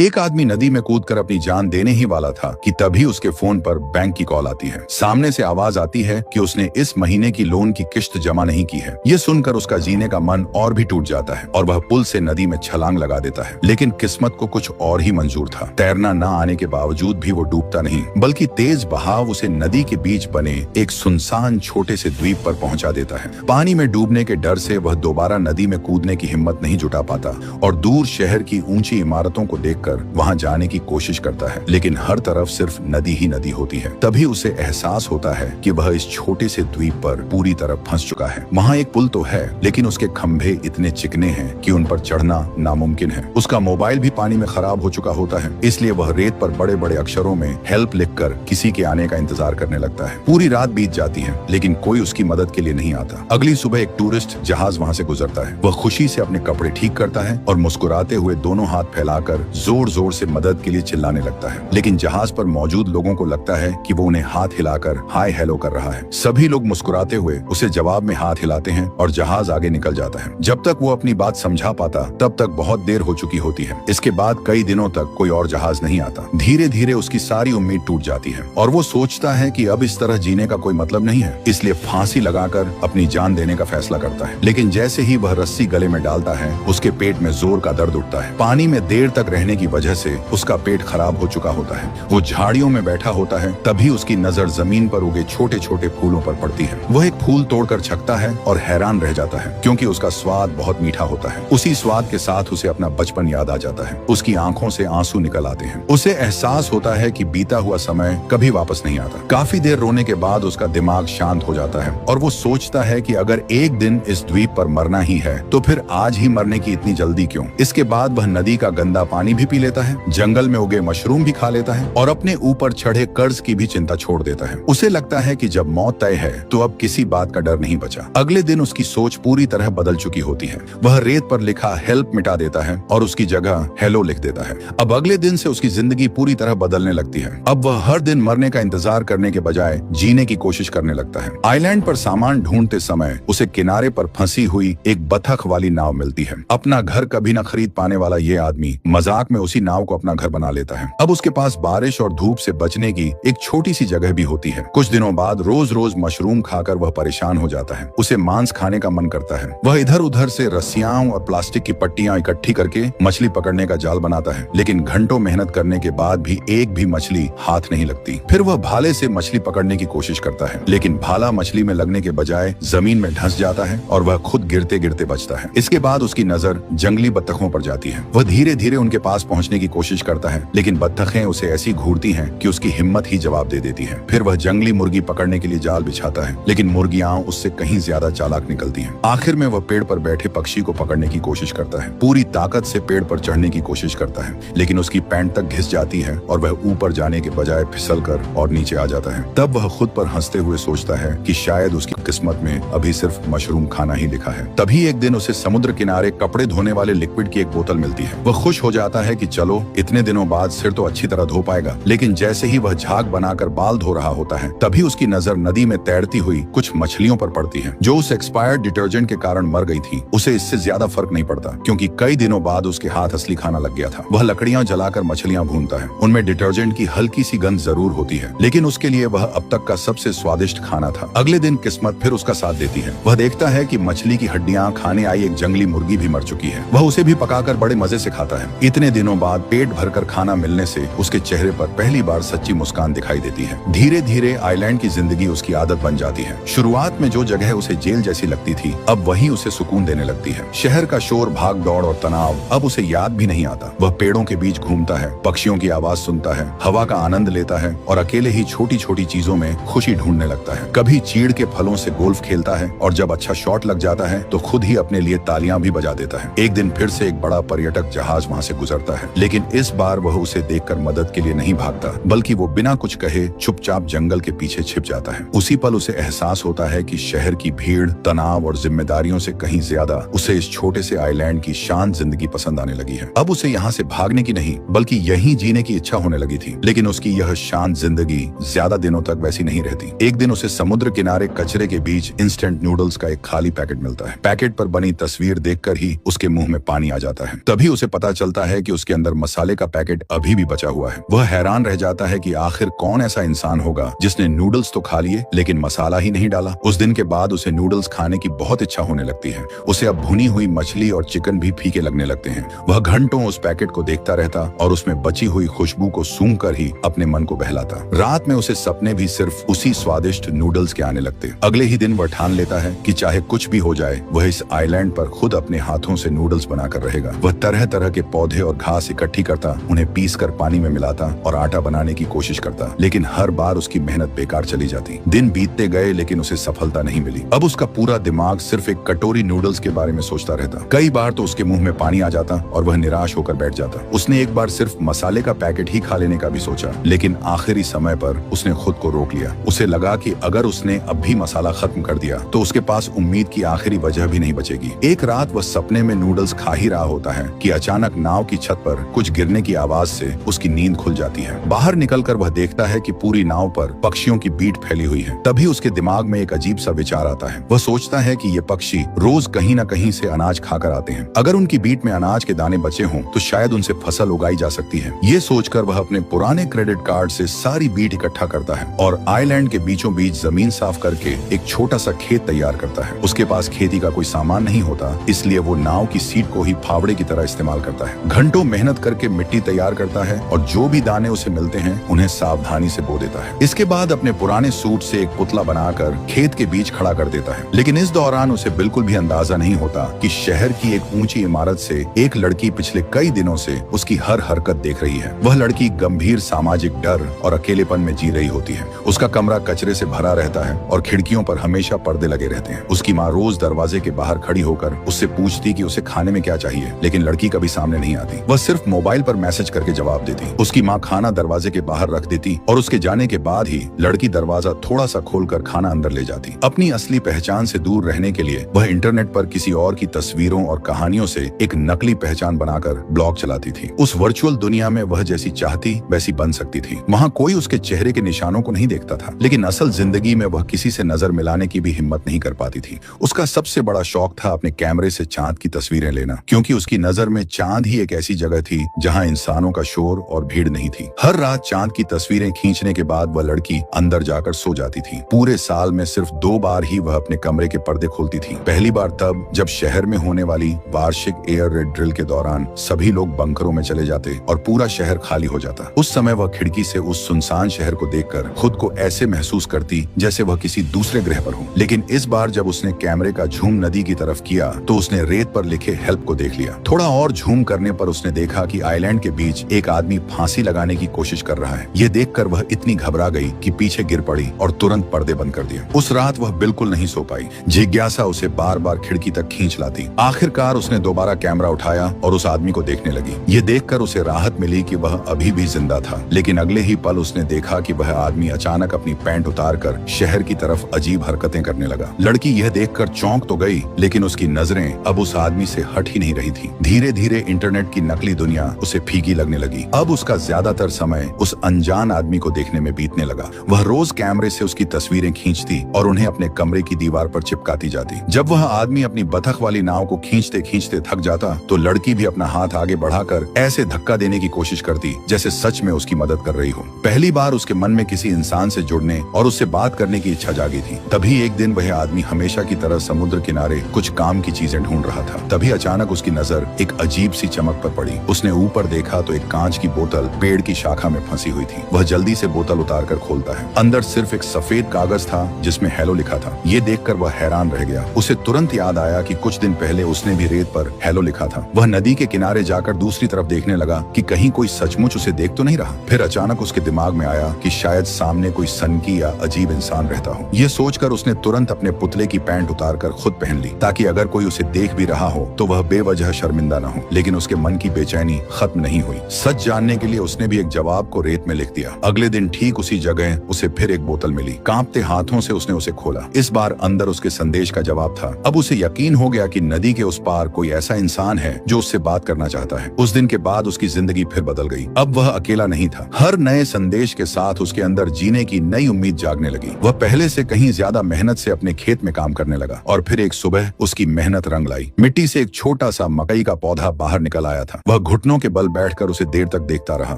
एक आदमी नदी में कूदकर अपनी जान देने ही वाला था कि तभी उसके फोन पर बैंक की कॉल आती है। सामने से आवाज आती है कि उसने इस महीने की लोन की किश्त जमा नहीं की है। ये सुनकर उसका जीने का मन और भी टूट जाता है और वह पुल से नदी में छलांग लगा देता है। लेकिन किस्मत को कुछ और ही मंजूर था। तैरना न आने के बावजूद भी वो डूबता नहीं, बल्कि तेज बहाव उसे नदी के बीच बने एक सुनसान छोटे से द्वीप पर पहुंचा देता है। पानी में डूबने के डर से वह दोबारा नदी में कूदने की हिम्मत नहीं जुटा पाता और दूर शहर की ऊंची इमारतों को देखकर वहां जाने की कोशिश करता है, लेकिन हर तरफ सिर्फ नदी ही नदी होती है। तभी उसे एहसास होता है कि वह इस छोटे से द्वीप पर पूरी तरह फंस चुका है। वहाँ एक पुल तो है, लेकिन उसके खंभे इतने चिकने हैं कि उन पर चढ़ना नामुमकिन है। उसका मोबाइल भी पानी में खराब हो चुका होता है, इसलिए वह रेत पर बड़े बड़े अक्षरों में हेल्प लिखकर किसी के आने का इंतजार करने लगता है। पूरी रात बीत जाती है, लेकिन कोई उसकी मदद के लिए नहीं आता। अगली सुबह एक टूरिस्ट जहाज वहाँ से गुजरता है। वह खुशी से अपने कपड़े ठीक करता है और मुस्कुराते हुए दोनों हाथ फैलाकर जोर जोर से मदद के लिए चिल्लाने लगता है। लेकिन जहाज पर मौजूद लोगों को लगता है कि वो उन्हें हाथ हिलाकर हाय हेलो कर रहा है। सभी लोग मुस्कुराते हुए उसे जवाब में हाथ हिलाते हैं और जहाज आगे निकल जाता है। जब तक वो अपनी बात समझा पाता तब तक बहुत देर हो चुकी होती है। इसके बाद कई दिनों तक कोई और जहाज नहीं आता। धीरे धीरे उसकी सारी उम्मीद टूट जाती है और वो सोचता है कि अब इस तरह जीने का कोई मतलब नहीं है, इसलिए फांसी लगाकर अपनी जान देने का फैसला करता है। लेकिन जैसे ही वह रस्सी गले में डालता है, उसके पेट में जोर का दर्द उठता है। पानी में देर तक रहने की वजह से उसका पेट खराब हो चुका होता है। वो झाड़ियों में बैठा होता है, तभी उसकी नजर जमीन पर उगे छोटे छोटे फूलों पर पड़ती है। वह एक फूल तोड़कर छकता है और हैरान रह जाता है, क्योंकि उसका स्वाद बहुत मीठा होता है। उसी स्वाद के साथ उसे अपना बचपन याद आ जाता है। उसकी आंखों से आंसू निकल आते हैं। उसे एहसास होता है कि बीता हुआ समय कभी वापस नहीं आता। काफी देर रोने के बाद उसका दिमाग शांत हो जाता है और वो सोचता है कि अगर एक दिन इस द्वीप पर मरना ही है तो फिर आज ही मरने की इतनी जल्दी क्यों। इसके बाद वह नदी का गंदा पानी भी पी लेता है, जंगल में उगे मशरूम भी खा लेता है और अपने ऊपर चढ़े कर्ज की भी चिंता छोड़ देता है। उसे लगता है कि जब मौत तय है तो अब किसी बात का डर नहीं बचा। अगले दिन उसकी सोच पूरी तरह बदल चुकी होती है। वह रेत पर लिखा हेल्प मिटा देता है और उसकी जगह हेलो लिख देता है। अब अगले दिन से उसकी जिंदगी पूरी तरह बदलने लगती है। अब वह हर दिन मरने का इंतजार करने के बजाय जीने की कोशिश करने लगता है। आइलैंड पर सामान ढूंढते समय उसे किनारे पर फंसी हुई एक बतख वाली नाव मिलती है। अपना घर कभी न खरीद पाने वाला ये आदमी मजाक में उसी नाव को अपना घर बना लेता है। अब उसके पास बारिश और धूप से बचने की एक छोटी सी जगह भी होती है। कुछ दिनों बाद रोज रोज मशरूम खाकर वह परेशान हो जाता है। उसे मांस खाने का मन करता है। वह इधर उधर से रस्सियां और प्लास्टिक की पट्टियां इकट्ठी करके मछली पकड़ने का जाल बनाता है, लेकिन घंटों मेहनत करने के बाद भी एक भी मछली हाथ नहीं लगती। फिर वह भाले से मछली पकड़ने की कोशिश करता है, लेकिन भाला मछली में लगने के बजाय जमीन में धंस जाता है और वह खुद गिरते गिरते बचता है। इसके बाद उसकी नजर जंगली बत्तखों पर जाती है। वह धीरे धीरे उनके पास पहुंचने की कोशिश करता है, लेकिन बत्तखें उसे ऐसी घूरती हैं कि उसकी हिम्मत ही जवाब दे देती है। फिर वह जंगली मुर्गी पकड़ने के लिए जाल बिछाता है, लेकिन मुर्गियां उससे कहीं ज्यादा चालाक निकलती हैं। आखिर में वह पेड़ पर बैठे पक्षी को पकड़ने की कोशिश करता है। पूरी ताकत से पेड़ पर चढ़ने की कोशिश करता है, लेकिन उसकी पैंट तक घिस जाती है और वह ऊपर जाने के बजाय फिसलकर और नीचे आ जाता है। तब वह खुद पर हंसते हुए सोचता है कि शायद उसकी किस्मत में अभी सिर्फ मशरूम खाना ही लिखा है। तभी एक दिन उसे समुद्र किनारे कपड़े धोने वाले लिक्विड की एक बोतल मिलती है। वह खुश हो जाता है कि चलो इतने दिनों बाद सिर तो अच्छी तरह धो पाएगा। लेकिन जैसे ही वह झाग बनाकर बाल धो रहा होता है, तभी उसकी नजर नदी में तैरती हुई कुछ मछलियों पर पड़ती है, जो उस एक्सपायर्ड डिटर्जेंट के कारण मर गई थी। उसे इससे ज्यादा फर्क नहीं पड़ता, क्योंकि कई दिनों बाद उसके हाथ असली खाना लग गया था। वह लकड़ियां जलाकर मछलियां भूनता है। उनमें डिटर्जेंट की हल्की सी गंध जरूर होती है, लेकिन उसके लिए वह अब तक का सबसे स्वादिष्ट खाना था। अगले दिन किस्मत फिर उसका साथ देती है। वह देखता है कि मछली की हड्डियां खाने आई एक जंगली मुर्गी भी मर चुकी है। वह उसे भी पकाकर बड़े मजे से खाता है। इतने दिनों बाद पेट भरकर खाना मिलने से उसके चेहरे पर पहली बार सच्ची मुस्कान दिखाई देती है। धीरे धीरे आइलैंड की जिंदगी उसकी आदत बन जाती है। शुरुआत में जो जगह उसे जेल जैसी लगती थी, अब वही उसे सुकून देने लगती है। शहर का शोर, भाग दौड़ और तनाव अब उसे याद भी नहीं आता। वह पेड़ों के बीच घूमता है, पक्षियों की आवाज सुनता है, हवा का आनंद लेता है और अकेले ही छोटी छोटी चीजों में खुशी ढूंढने लगता है। कभी चीड़ के फलों से गोल्फ खेलता है और जब अच्छा शॉट लग जाता है तो खुद ही अपने लिए तालियां भी बजा देता है। एक दिन फिर से एक बड़ा पर्यटक जहाज वहां से गुजरता है, लेकिन इस बार वह उसे देखकर मदद के लिए नहीं भागता, बल्कि वो बिना कुछ कहे चुपचाप जंगल के पीछे छिप जाता है। उसी पल उसे एहसास होता है कि शहर की भीड़, तनाव और जिम्मेदारियों से कहीं ज्यादा उसे इस छोटे से आइलैंड की शांत जिंदगी पसंद आने लगी है। अब उसे यहाँ से भागने की नहीं, बल्कि यहीं जीने की इच्छा होने लगी थी। लेकिन उसकी यह शांत जिंदगी ज्यादा दिनों तक वैसी नहीं रहती। एक दिन उसे समुद्र किनारे कचरे के बीच इंस्टेंट नूडल्स का एक खाली पैकेट मिलता है। पैकेट पर बनी तस्वीर देखकर ही उसके मुंह में पानी आ जाता है। तभी उसे पता चलता है कि उसके उसके अंदर मसाले का पैकेट अभी भी बचा हुआ है। वह हैरान रह जाता है कि आखिर कौन ऐसा इंसान होगा जिसने नूडल्स तो खा लिए लेकिन मसाला ही नहीं डाला। उस दिन के बाद उसे नूडल्स खाने की बहुत इच्छा होने लगती है। उसे अब भुनी हुई मछली और चिकन भी फीके लगने लगते हैं। वह घंटों उस पैकेट को देखता रहता और उसमें बची हुई खुशबू को सूंघकर ही अपने मन को बहलाता। रात में उसे सपने भी सिर्फ उसी स्वादिष्ट नूडल्स के आने लगते। अगले ही दिन वह ठान लेता है कि चाहे कुछ भी हो जाए वह इस आइलैंड पर खुद अपने हाथों से नूडल्स बनाकर रहेगा। वह तरह तरह के पौधे और घास इकट्ठी करता, उन्हें पीस कर पानी में मिलाता और आटा बनाने की कोशिश करता, लेकिन हर बार उसकी मेहनत बेकार चली जाती। दिन बीतते गए लेकिन उसे सफलता नहीं मिली। अब उसका पूरा दिमाग सिर्फ एक कटोरी नूडल्स के बारे में सोचता रहता। कई बार तो उसके मुंह में पानी आ जाता और वह निराश होकर बैठ जाता। उसने एक बार सिर्फ मसाले का पैकेट ही खा लेने का भी सोचा, लेकिन आखिरी समय पर उसने खुद को रोक लिया। उसे लगा कि अगर उसने अब भी मसाला खत्म कर दिया तो उसके पास उम्मीद की आखिरी वजह भी नहीं बचेगी। एक रात वह सपने में नूडल्स खा ही रहा होता है कि अचानक नाव की छत पर कुछ गिरने की आवाज से उसकी नींद खुल जाती है। बाहर निकलकर वह देखता है कि पूरी नाव पर पक्षियों की बीट फैली हुई है। तभी उसके दिमाग में एक अजीब सा विचार आता है। वह सोचता है कि ये पक्षी रोज कहीं न कहीं से अनाज खाकर आते हैं। अगर उनकी बीट में अनाज के दाने बचे हों तो शायद उनसे फसल उगाई जा सकती है। ये सोचकर वह अपने पुराने क्रेडिट कार्ड से सारी बीट इकट्ठा करता है और आइलैंड के बीचों बीच जमीन साफ करके एक छोटा सा खेत तैयार करता है। उसके पास खेती का कोई सामान नहीं होता, इसलिए वो नाव की सीट को ही फावड़े की तरह इस्तेमाल करता है। घंटों मेहनत करके मिट्टी तैयार करता है और जो भी दाने उसे मिलते हैं उन्हें सावधानी से बो देता है। इसके बाद अपने पुराने सूट से एक पुतला बनाकर खेत के बीच खड़ा कर देता है। लेकिन इस दौरान उसे बिल्कुल भी अंदाजा नहीं होता कि शहर की एक ऊंची इमारत से एक लड़की पिछले कई दिनों से उसकी हर हरकत देख रही है। वह लड़की गंभीर सामाजिक डर और अकेलेपन में जी रही होती है। उसका कमरा कचरे से भरा रहता है और खिड़कियों पर हमेशा पर्दे लगे रहते हैं। उसकी माँ रोज दरवाजे के बाहर खड़ी होकर उससे पूछती कि उसे खाने में क्या चाहिए, लेकिन लड़की कभी सामने नहीं आती। वह सिर्फ मोबाइल पर मैसेज करके जवाब देती। उसकी माँ खाना दरवाजे के बाहर रख देती और उसके जाने के बाद ही लड़की दरवाजा थोड़ा सा खोलकर खाना अंदर ले जाती। अपनी असली पहचान से दूर रहने के लिए वह इंटरनेट पर किसी और की तस्वीरों और कहानियों से एक नकली पहचान बनाकर ब्लॉग चलाती थी। उस वर्चुअल दुनिया में वह जैसी चाहती वैसी बन सकती थी। वहाँ कोई उसके चेहरे के निशानों को नहीं देखता था, लेकिन असल जिंदगी में वह किसी से नजर मिलाने की भी हिम्मत नहीं कर पाती थी। उसका सबसे बड़ा शौक था अपने कैमरे से चांद की तस्वीरें लेना, क्योंकि उसकी नजर में चांद ही एक ऐसी जगह थी जहाँ इंसानों का शोर और भीड़ नहीं थी। हर रात चांद की तस्वीरें खींचने के बाद वह लड़की अंदर जाकर सो जाती थी। पूरे साल में सिर्फ 2 बार ही वह अपने कमरे के पर्दे खोलती थी। पहली बार तब जब शहर में होने वाली वार्षिक एयर रेड ड्रिल के दौरान सभी लोग बंकरों में चले जाते और पूरा शहर खाली हो जाता। उस समय वह खिड़की से उस सुनसान शहर को देखकर खुद को ऐसे महसूस करती जैसे वह किसी दूसरे ग्रह पर हो। लेकिन इस बार जब उसने कैमरे का झूम नदी की तरफ किया तो उसने रेत पर लिखे हेल्प को देख लिया। थोड़ा और झूम करने पर उसने देखा कि आइलैंड के बीच एक आदमी फांसी लगाने की कोशिश कर रहा है। ये देखकर वह इतनी घबरा गई कि पीछे गिर पड़ी और तुरंत पर्दे बंद कर दिए। उस रात वह बिल्कुल नहीं सो पाई। जिज्ञासा उसे बार बार खिड़की तक खींच लाती। आखिरकार उसने दोबारा कैमरा उठाया और उस आदमी को देखने लगी। ये देखकर उसे राहत मिली कि वह अभी भी जिंदा था। लेकिन अगले ही पल उसने देखा कि वह आदमी अचानक अपनी पैंट उतारकर शहर की तरफ अजीब हरकतें करने लगा। लड़की यह देखकर चौंक तो गई, लेकिन उसकी नजरें अब उस आदमी से हट ही नहीं रही थी। धीरे धीरे इंटरनेट की नकली दुनिया उसे फीकी लगने लगी। अब उसका ज्यादातर समय उस अनजान आदमी को देखने में बीतने लगा। वह रोज कैमरे से उसकी तस्वीरें खींचती और उन्हें अपने कमरे की दीवार पर चिपकाती जाती। जब वह आदमी अपनी बतख वाली नाव को खींचते खींचते थक जाता तो लड़की भी अपना हाथ आगे बढ़ाकर ऐसे धक्का देने की कोशिश करती जैसे सच में उसकी मदद कर रही हो। पहली बार उसके मन में किसी इंसान से जुड़ने और उससे बात करने की इच्छा जागी थी। तभी एक दिन वह आदमी हमेशा की तरह समुद्र किनारे कुछ काम की चीजें ढूंढ रहा था। तभी अचानक उसकी नजर एक अजीब सी चमक पर पड़ी। उसने ऊपर देखा तो एक कांच की बोतल पेड़ की शाखा में फंसी हुई थी। वह जल्दी से बोतल उतार कर खोलता है। अंदर सिर्फ एक सफेद कागज था जिसमें हेलो लिखा था। ये देखकर वह हैरान रह गया। उसे तुरंत याद आया कि कुछ दिन पहले उसने भी रेत पर हेलो लिखा था। वह नदी के किनारे जाकर दूसरी तरफ देखने लगा कि कहीं कोई सचमुच उसे देख तो नहीं रहा। फिर अचानक उसके दिमाग में आया कि शायद सामने कोई सनकी या अजीब इंसान रहता हो। ये सोचकर उसने तुरंत अपने पुतले की पैंट उतारकर खुद पहन ली, ताकि अगर कोई उसे देख भी रहा हो तो वह बेवजह शर्मिंदा न हो। लेकिन उसके मन की बेचैनी खत्म नहीं हुई। सच जानने के लिए उसने भी एक जवाब को रेत में लिख दिया। अगले दिन ठीक उसी जगह उसे फिर एक बोतल मिली। कांपते हाथों से उसने उसे खोला। इस बार अंदर उसके संदेश का जवाब था। अब उसे यकीन हो गया कि नदी के उस पार कोई ऐसा इंसान है जो उससे बात करना चाहता है। उस दिन के बाद उसकी जिंदगी फिर बदल गई। अब वह अकेला नहीं था। हर नए संदेश के साथ उसके अंदर जीने की नई उम्मीद जागने लगी। वह पहले से कहीं ज्यादा मेहनत से अपने खेत में काम करने लगा और फिर एक सुबह उसकी मेहनत रंग लाई। मिट्टी से एक छोटा सा मकई का पौधा बाहर निकल आया था। वह घुटनों के बल बैठकर उसे देर तक देखता रहा।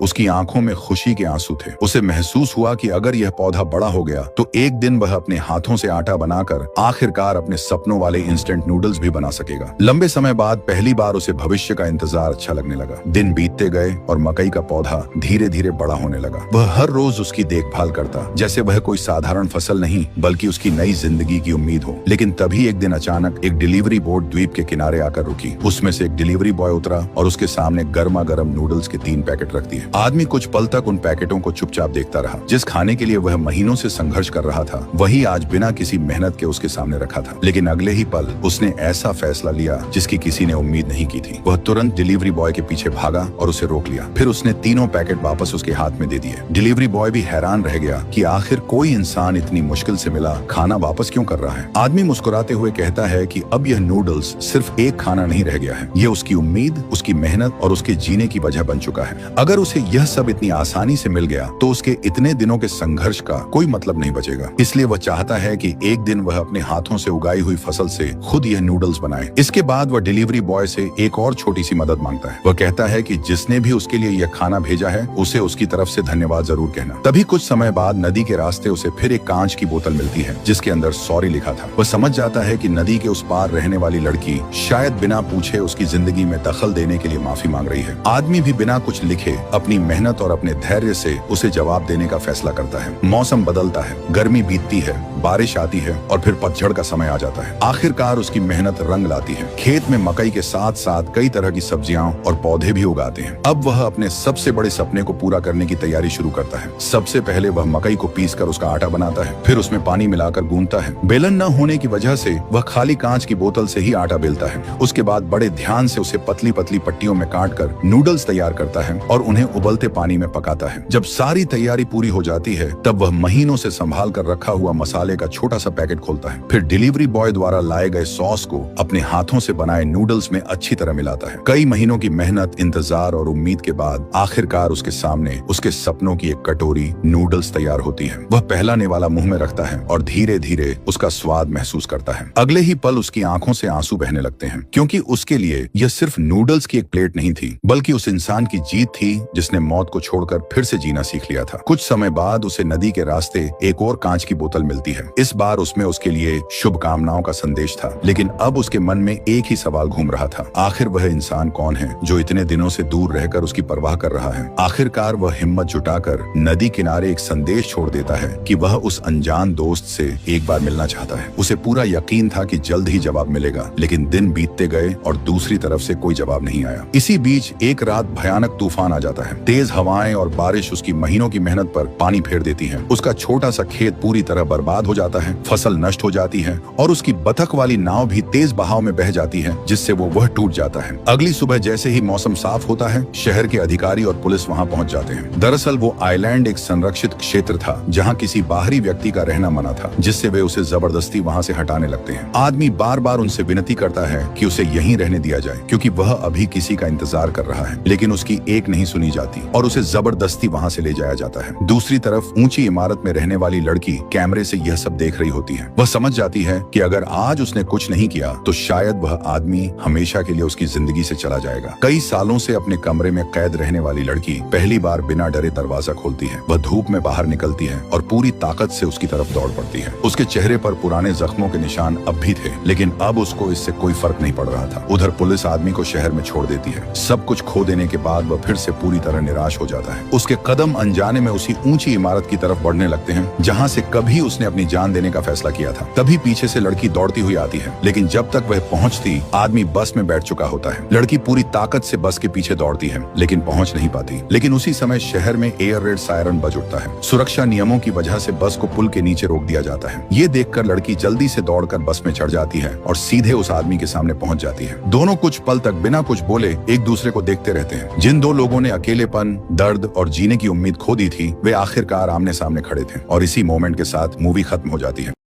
उसकी आंखों में खुशी के आंसू थे। उसे महसूस हुआ कि अगर यह पौधा बड़ा हो गया तो एक दिन वह अपने हाथों से आटा बनाकर आखिरकार अपने सपनों वाले इंस्टेंट नूडल्स भी बना सकेगा। लंबे समय बाद पहली बार उसे भविष्य का इंतजार अच्छा लगने लगा। दिन बीतते गए और मकई का पौधा धीरे धीरे बड़ा होने लगा। वह हर रोज उसकी देखभाल करता जैसे वह कोई साधारण फसल नहीं बल्कि उसकी नई जिंदगी की उम्मीद हो। लेकिन तभी एक दिन अचानक एक डिलीवरी बोट द्वीप के किनारे आकर रुकी। उसमें से एक डिलीवरी बॉय उतरा और उसके सामने गर्मा गर्म नूडल्स के 3 पैकेट रख दिए। आदमी कुछ पल तक उन पैकेटों को चुपचाप देखता रहा। जिस खाने के लिए वह महीनों से संघर्ष कर रहा था वही आज बिना किसी मेहनत के उसके सामने रखा था। लेकिन अगले ही पल उसने ऐसा फैसला लिया जिसकी किसी ने उम्मीद नहीं की थी। वह तुरंत डिलीवरी बॉय के पीछे भागा और उसे रोक लिया। फिर उसने तीनों पैकेट वापस उसके हाथ में दे दिए। डिलीवरी बॉय भी हैरान रह गया कि आखिर कोई इंसान इतनी मुश्किल से मिला खाना वापस क्यों कर रहा है। आदमी मुस्कुराते हुए कहता है कि अब यह नूडल्स सिर्फ एक खाना नहीं रह गया है, ये उसकी उम्मीद, उसकी मेहनत और उसके जीने की वजह बन चुका है। अगर उसे यह सब इतनी आसानी से मिल गया तो उसके इतने दिनों के संघर्ष का कोई मतलब नहीं बचेगा। इसलिए वह चाहता है कि एक दिन वह अपने हाथों से उगाई हुई फसल से खुद यह नूडल्स बनाए। इसके बाद वह डिलीवरी बॉय से एक और छोटी सी मदद मांगता है। वह कहता है कि जिसने भी उसके लिए यह खाना भेजा है उसे उसकी तरफ से धन्यवाद जरूर कहना। तभी कुछ समय बाद नदी के रास्ते उसे फिर एक कांच की बोतल मिलती है जिसके अंदर सॉरी लिखा था। वह समझ जाता है कि नदी के उस पार रहने वाली लड़की शायद बिना पूछे उसकी जिंदगी में दखल देने के लिए माफी मांग रही है। आदमी भी बिना कुछ लिखे अपनी मेहनत और अपने धैर्य से उसे जवाब देने का फैसला करता है। मौसम बदलता है, गर्मी बीतती है, बारिश आती है और फिर पतझड़ का समय आ जाता है। आखिरकार उसकी मेहनत रंग लाती है। खेत में मकई के साथ साथ कई तरह की सब्जियां और पौधे भी उगाते हैं। अब वह अपने सबसे बड़े सपने को पूरा करने की तैयारी शुरू करता है। सबसे पहले वह मकई को पीसकर उसका आटा बनाता है, फिर उसमें पानी मिलाकर गूंथता है। बेलन न होने की वजह से वह खाली कांच की बोतल से ही आटा बेलता है। उसके बाद बड़े ध्यान से उसे पतली पतली पट्टियों में काटकर नूडल्स तैयार करता है और उन्हें उबलते पानी में पकाता है। जब सारी तैयारी पूरी हो जाती है तब वह महीनों से संभाल कर रखा हुआ मसाले का छोटा सा पैकेट खोलता है। फिर डिलीवरी बॉय द्वारा लाए गए सॉस को अपने हाथों से बनाए नूडल्स में अच्छी तरह मिलाता है। कई महीनों की मेहनत, इंतजार और उम्मीद के बाद आखिरकार उसके सामने उसके सपनों की एक कटोरी नूडल्स तैयार होती है। वह पहला निवाला मुंह में रखता है और धीरे धीरे उसका स्वाद महसूस करता है। अगले ही पल उसकी आंखों से आंसू बहने लगते हैं क्योंकि उसके लिए यह सिर्फ नूडल्स की एक प्लेट नहीं थी बल्कि उस इंसान की जीत थी जिसने मौत को छोड़कर फिर से जीना सीख लिया था। कुछ समय बाद उसे नदी के रास्ते एक और कांच की बोतल मिलती है। इस बार उसमें उसके लिए शुभकामनाओं का संदेश था। लेकिन अब उसके मन में एक ही सवाल घूम रहा था, आखिर वह इंसान कौन है जो इतने दिनों से दूर रहकर उसकी परवाह कर रहा है। आखिरकार वह हिम्मत जुटाकर नदी किनारे एक संदेश छोड़ देता है कि वह उस अनजान दोस्त से एक बार मिलना चाहता है। उसे पूरा यकीन था कि जल्द ही जवाब मिलेगा, लेकिन दिन बीतते गए और दूसरी तरफ से कोई जवाब नहीं आया। इसी बीच एक रात भयानक तूफान आ जाता है। तेज हवाएं और बारिश उसकी महीनों की मेहनत पर पानी फेर देती है। उसका छोटा सा खेत पूरी तरह बर्बाद हो जाता है, फसल नष्ट हो जाती है और उसकी बतख वाली नाव भी तेज बहाव में बह जाती है जिससे वह टूट जाता है। अगली सुबह जैसे ही मौसम साफ होता है शहर के अधिकारी और पुलिस वहां पहुंच जाते हैं। दरअसल वो आइलैंड एक संरक्षित क्षेत्र था जहां किसी बाहरी व्यक्ति का रहना मना था, जिससे वे उसे जबरदस्ती वहां से हटाने लगते हैं। आदमी बार बार उनसे विनती करता है कि उसे यहीं रहने दिया जाए क्योंकि वह अभी किसी का इंतजार कर रहा है, लेकिन उसकी एक नहीं सुनी जाती और उसे जबरदस्ती वहां से ले जाया जाता है। दूसरी तरफ ऊंची इमारत में रहने वाली लड़की कैमरे से यह सब देख रही होती है। वह समझ जाती है कि अगर आज उसने कुछ नहीं किया तो शायद वह आदमी हमेशा के लिए उसकी जिंदगी से चला जाएगा। कई सालों से अपने कमरे में कैद रहने वाली लड़की पहली बार बिना डरे दरवाजा खोलती है। वह धूप में बाहर निकलती है और पूरी ताकत से उसकी तरफ दौड़ पड़ती है। उसके चेहरे पर पुराने जख्मों के निशान अब भी थे, लेकिन अब उसको इससे कोई फर्क नहीं पड़ रहा था। उधर पुलिस आदमी को शहर में छोड़ देती है। सब कुछ खो देने के बाद वह फिर से पूरी तरह निराश हो जाता है। उसके कदम अनजाने में उसी ऊंची इमारत की तरफ बढ़ने लगते हैं जहां से कभी उसने अपनी जान देने का फैसला किया था। तभी पीछे से लड़की दौड़ती हुई आती है, लेकिन जब तक वह पहुंचती आदमी बस में बैठ चुका होता है। लड़की पूरी ताकत से बस के पीछे दौड़ती है लेकिन पहुंच नहीं पाती। लेकिन उसी समय शहर में एयर रेड सायरन बज उठता है। सुरक्षा नियमों की वजह से बस को पुल के नीचे रोक दिया जाता है। ये देखकर लड़की जल्दी से दौड़कर बस में चढ़ जाती है और सीधे उस आदमी के सामने पहुंच जाती है। दोनों कुछ पल तक बिना कुछ बोले एक दूसरे को देखते रहते हैं। जिन दो लोगों ने अकेलेपन, दर्द और जीने की उम्मीद खो दी थी वे आखिरकार आमने सामने खड़े थे और इसी मोमेंट के साथ मूवी खत्म हो जाती है।